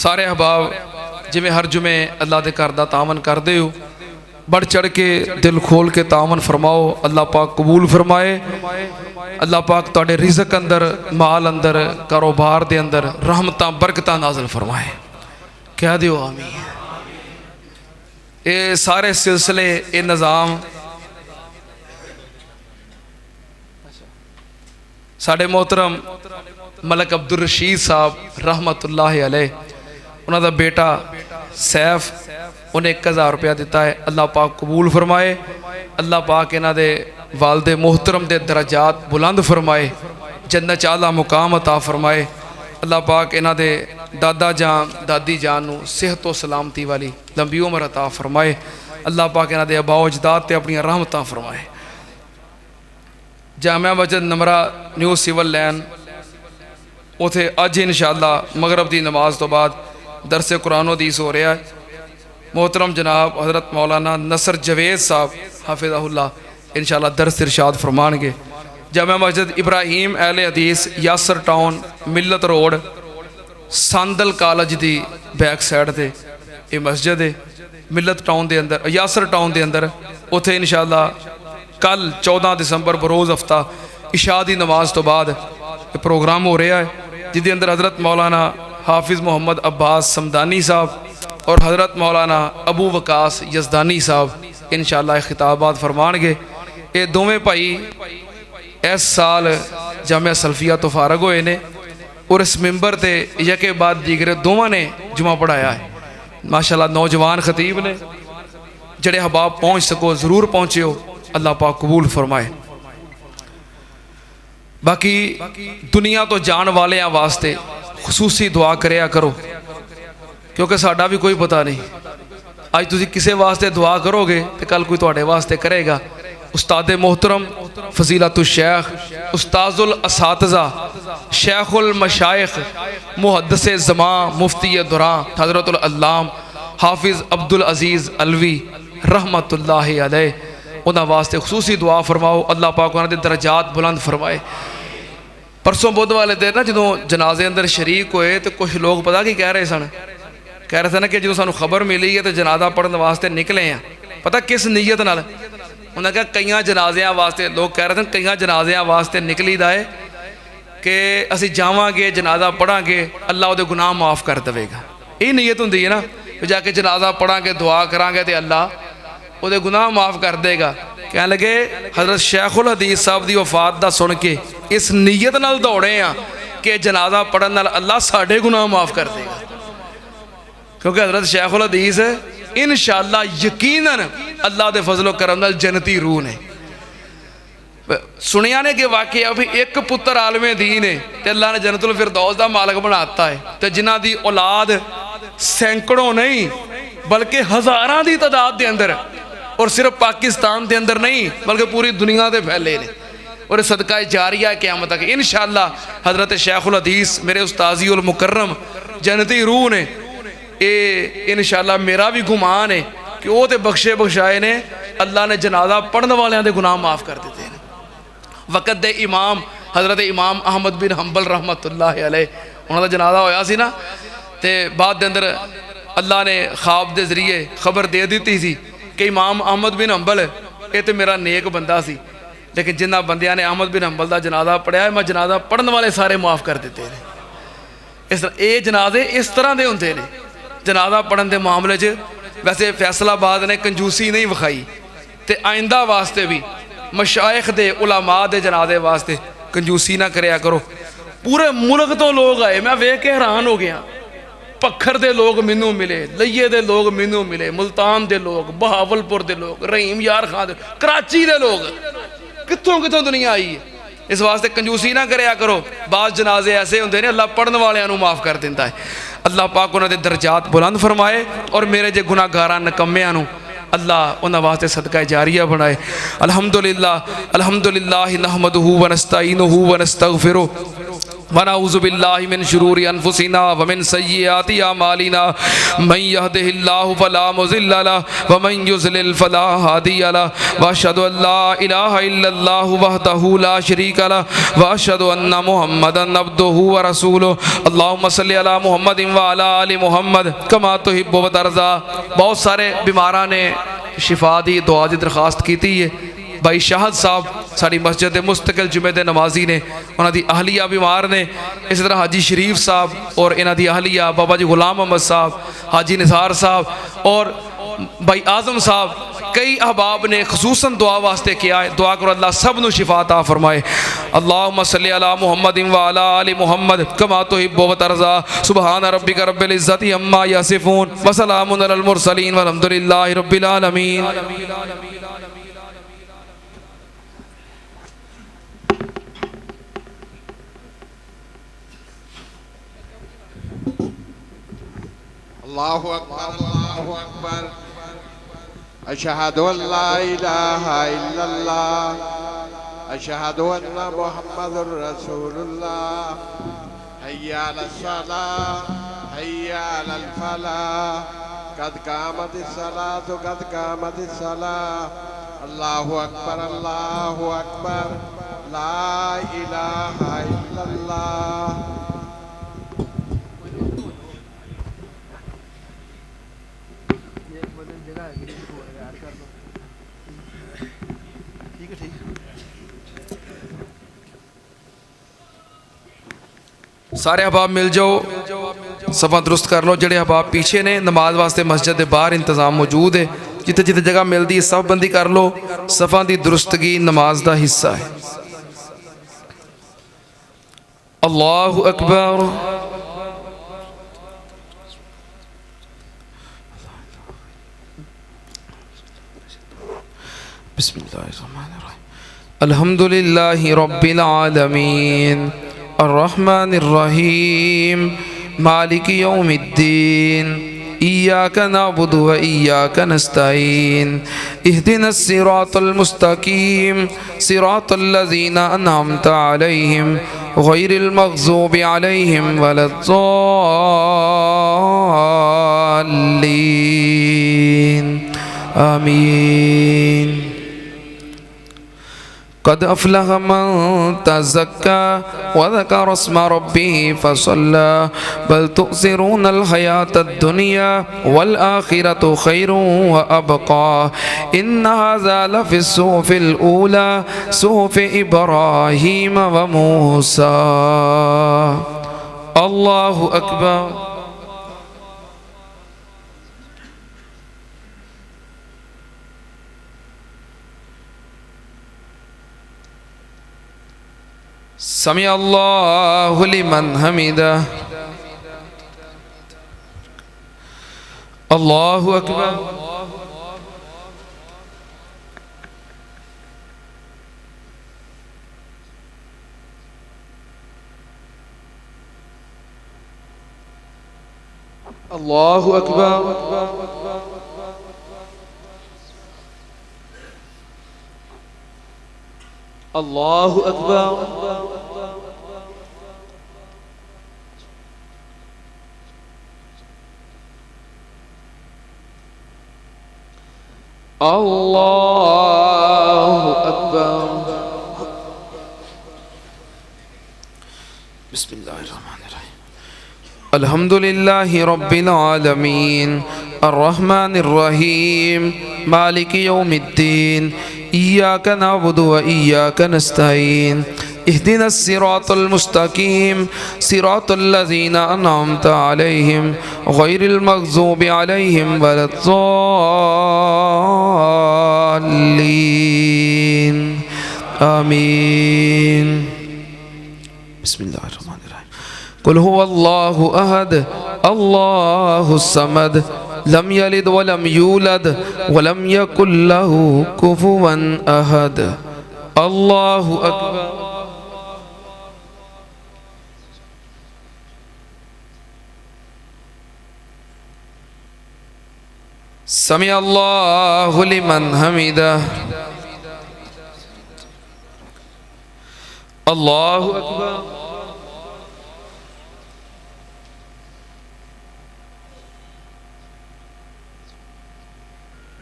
सारे अहबाब जिमें हर जुमे अल्लाह के घर का तामन करते हो, बढ़ चढ़ के दिल खोल के तामन फरमाओ। अल्लाह पाक कबूल फरमाए। अल्लाह पाक तुहाडे रिज़क अंदर, माल अंदर, कारोबार के अंदर रहमतां बरकतां नाज़िल फरमाए। कह दिओ आमीन। ये सारे सिलसिले, ये निज़ाम साढ़े मोहतरम मलक अब्दुल रशीद साहब रहमतुल्लाह अलैह, उन्होंने बेटा सैफ उन्हें 1000 रुपया दिता है। अल्लाह पाक कबूल फरमाए। अल्लाह पाक इन्हां दे वालदे मोहतरम दे दरजात बुलंद फरमाए, जन्नत च आला मुकाम अता फरमाए। अल्लाह पाक इन्हां दे दादा जान दादी जान नूं सेहत व सलामती वाली लंबी उम्र अता फरमाए। अल्लाह पाक इन्हां दे अबाओ अजदाद ते अपनी रहमतां फरमाए। जामिया मस्जिद नमरा न्यू सिविल लैन उथे अज इंशाअल्लाह मगरब की नमाज तो बाद दरसे कुरान हदीस हो रहा है। मोहतरम जनाब हज़रत मौलाना नसर जवेद साहब हाफिज़हुल्लाह इंशाअल्लाह दरस इरशाद फरमाएंगे। जामिया मस्जिद इब्राहीम अहले हदीस यासर टाउन मिलत रोड सांदल कॉलेज की बैक साइड से ये मस्जिद है। मिलत टाउन के अंदर, यासर टाउन के अंदर उथे इंशाअल्लाह कल 14 दिसंबर बरोज़ हफ्ता इशा की नमाज तो बाद प्रोग्राम हो रहा है, जिसके अंदर हज़रत मौलाना हाफिज़ मोहम्मद अब्बास समदानी साहब और हज़रत मौलाना अबू वकास यज़दानी साहब इंशाअल्लाह खिताबात फरमाएंगे। ये दोवें भाई इस साल जामिया सल्फिया तो फारग होए ने और इस मिंबर से यके बाद दीगरे दोवां ने जुमा पढ़ाया है। माशाअल्लाह नौजवान खतीब ने, जड़े हबाब पहुँच सको ज़रूर पहुँचे हो। अल्लाह पाक कबूल फरमाए। बाकी दुनिया तो जान वाले वास्ते खसूसी दुआ करया करो, क्योंकि साडा भी कोई पता नहीं। अज तुसी किसी वास्ते दुआ करोगे तो कल कोई तुहाडे वास्ते करेगा। उस्ताद मोहतरम फजीलतुल शेख उस्ताजुल असातिज़ा शेखुल मशाइख मुहद्दिस ज़मां मुफ्ती दुरां हज़रतुल अल्लाम हाफिज़ अब्दुल अजीज़ अलवी रहमतुल्लाहि अलैह उन्होंने वास्ते खसूसी दुआ फरमाओ। अल्लाह पाक उन्होंने दरजात बुलंद फरमाए। परसों बुध वाले दिन ना जो जनाजे अंदर शरीक हुए तो कुछ लोग पता की कह रहे सन, कह रहे थे ना कि जो सानू खबर मिली है तो जनाजा पढ़ने वास्ते निकले हैं। पता किस नीयत नाल? उन्होंने कहा कई जनाजियां वास्ते, लोग कह रहे थे कई जनाजियां वास्ते निकली दा है कि असी जावांगे जनाजा पढ़ांगे अल्लाह उहदे गुनाह माफ़ कर देगा। यही नीयत हुंदी है ना, जाके जनाजा पढ़ांगे दुआ करांगे तो अल्लाह उहदे गुनाह माफ़ कर देगा। कह लगे हज़रत शेखुल हदीस साहब की वफात का सुन के इस नीयत नाल दौड़े हैं कि जनाजा पढ़न नाल अल्लाह साढ़े गुनाह माफ़ कर देगा, क्योंकि हज़रत शेखुल हदीस इंशाअल्लाह यकीनन अल्लाह के फजलो करम नाल जन्नती रूह ने। सुनिया ने कि वाकई भी एक पुत्र आलमे दीन है तो अल्लाह ने जन्नतुल फिरदौस का मालक बनाता है, तो जिन्हां दी औलाद सैकड़ों नहीं बल्कि हज़ारां दी तादाद के अंदर, और सिर्फ पाकिस्तान के अंदर नहीं बल्कि पूरी दुनिया से फैले ने, और सदका जारिया है क़यामत तक इंशाअल्लाह। हज़रत शेखुल हदीस मेरे उस्ताजी उल मुकर्रम जन्नती रूह ने, ये इंशाअल्लाह मेरा भी गुमान है कि वो तो बख्शे बख्शाए ने। अल्लाह ने जनाजा पढ़ने वालों के गुनाह माफ़ कर देते हैं। वक़्त दे इमाम हज़रत इमाम अहमद बिन हंबल रहमतुल्लाह अलैह उन्होंने जनाजा होया सी ना, तो बाद के अंदर अल्लाह ने ख्वाब के जरिए खबर दे दी थी कि इमाम अहमद बिन हंबल ये तो मेरा नेक बंदा सी, लेकिन जिन्होंने बंदियां ने अहमद बिन हंबल का जनाजा पढ़िया मैं जनाजा पढ़ने वाले सारे माफ़ कर देते हैं। इस तरह ये जनाजे इस तरह के होंगे ने। जनाजा पढ़न के मामले वैसे फैसलाबाद ने कंजूसी नहीं विखाई, तो आइंदा वास्ते भी मशाइख दे उलमा दे जनाजे वास्ते कंजूसी ना करया करो। पूरे मुल्क तो लोग आए, मैं वेख के हैरान हो गया। पखर दे लोग मैनू मिले, लइये दे लोग मैनू मिले, मुल्तान दे लोग, बहावलपुर दे लोग, रहीम यार खान दे, कराची दे लोग, कितों कितों दुनिया आई है। इस वास्ते कंजूसी ना करया करो। बाज़ जनाजे ऐसे होंगे ने अल्लाह पढ़ने वालों माफ़ कर देता है। अल्लाह पाक उन्होंने दरजात बुलंद फरमाए और मेरे जे गुनाहगारां नकम्मियां नूं अल्लाह उन्हां वास्ते सदका जारिया बनाए। अल्हम्दुलिल्लाह अल्हम्दुलिल्लाह नहमदुहु व नस्तईनुहु व नस्तगफिरुहु वनऊज़ु बिल्लाहि मिन शुरूरि अनफुसिना व मिन सय्यिआति अमालिना मन यहदिहिल्लाहु फला मुज़िल्ल लहु व मन युज़लिल फला हादिय लहु व अशहदु अल्ला इलाहा इल्लल्लाहु वहदहु ला शरीका लहु व अशहदु अन्ना मुहम्मदन अब्दुहु व रसूलुहु अल्लाहुम्मा सल्लि अला मुहम्मदिन व अला आलि मुहम्मद कमा तुहिब्बु व तर्ज़ा। बहुत सारे बीमारां ने शिफा दी दुआ दी दरखास्त की है। भाई शाहद साहब साड़ी मस्जिद मुस्तकिल जुमे दे नमाजी ने, उन्होंने अहलिया बीमार ने। इस तरह हाजी शरीफ साहब और इन्हों की अहलिया बाबा जी गुलाम अहमद साहब, हाजी निसार साहब और भाई आज़म साहब, कई अहबाब ने खसूसन दुआ वास्ते किया है। दुआ करो अल्लाह सब नू शिफा अता फरमाए। अल्लाहुम्मा सल्लि अला मुहम्मदिन व अला आलि मुहम्मद कमा तुहिब्बु व तर्ज़ा। सुब्हान रब्बिका रब्बिल इज़्ज़ति अम्मा यसिफून व सलामुन अलल मुरसलीन वल्हम्दुलिल्लाहि रब्बिल आलमीन। अल्लाहु अकबर अशहदु अल्ला इलाहा इल्लल्लाह अशहदु अन्ना मुहम्मदुर रसूलुल्लाह हय्या अलस सलाह हय्या अलल फलाह कद कामतिस सलातु कद कामतिस सलाह। अल्लाहु अकबर ला इलाहा इल्लल्लाह। सारे अहबाब मिल जाओ, सफ़ा दुरुस्त कर लो। जेड़े अहबाब पीछे ने नमाज वास्ते मस्जिद के बाहर इंतज़ाम मौजूद है, जिते जिते जगह मिलती है सफ़ बंदी कर लो। सफ़ा की दुरुस्तगी नमाज का हिस्सा है। अल्लाहु अकबर। बिस्मिल्लाहिर्रहमानिर्रहीम। अल्हम्दुलिल्लाहि रब्बिल आलमीन अर्रहमानिर्रहीम मालिकि यौमिद्दीन इय्याका नअबुदु व इय्याका नस्तईन इहदिनस सिरातल मुस्तकीम सिरातल लज़ीना अनअमता अलैहिम गैरिल मग़ज़ूबि अलैहिम वलद्दाल्लीन आमीन। क़द अफ़लह मन तज़क्का व ज़करा अस्म रब्बिही फ़सल्ला बल तु'सिरूनल हयातद दुनिया वल आखिरतु खैरुन व अबक़ा इन्न हाज़ा लफ़िस सुहुफ़िल ऊला सुहुफ़ि इब्राहीम व मूसा। अल्लाहु अकबर। समी अल्लाहु लिमन हमिदा। अल्लाहु अकबर। अल्लाहु अकबर। अल्लाहु अकबर। अल्लाहु अकबर। बिस्मिल्लाहिर्रहमानिर्रहीम। अल्हम्दुलिल्लाहि रब्बिल आलमीन अर्रहमानिर्रहीम मालिकि यौमिद्दीन इय्याका नअबुदु व इय्याका नस्तईन इहदिनस सिरातल मुस्तकीम सिरातल लज़ीना अनअमता अलैहिम गैरिल मग़ज़ूबि अलैहिम वलद्दाल्लीन आमीन। बिस्मिल्लाहिर्रहमानिर्रहीम। कुल हुवल्लाहु अहद अल्लाहुस समद लम यलिद वलम यूलद वलम यकुल लहू कुफुवन अहद। अल्लाहु अकबर। समी अल्लाहु लिमन हमिदा। अल्लाहु अकबर।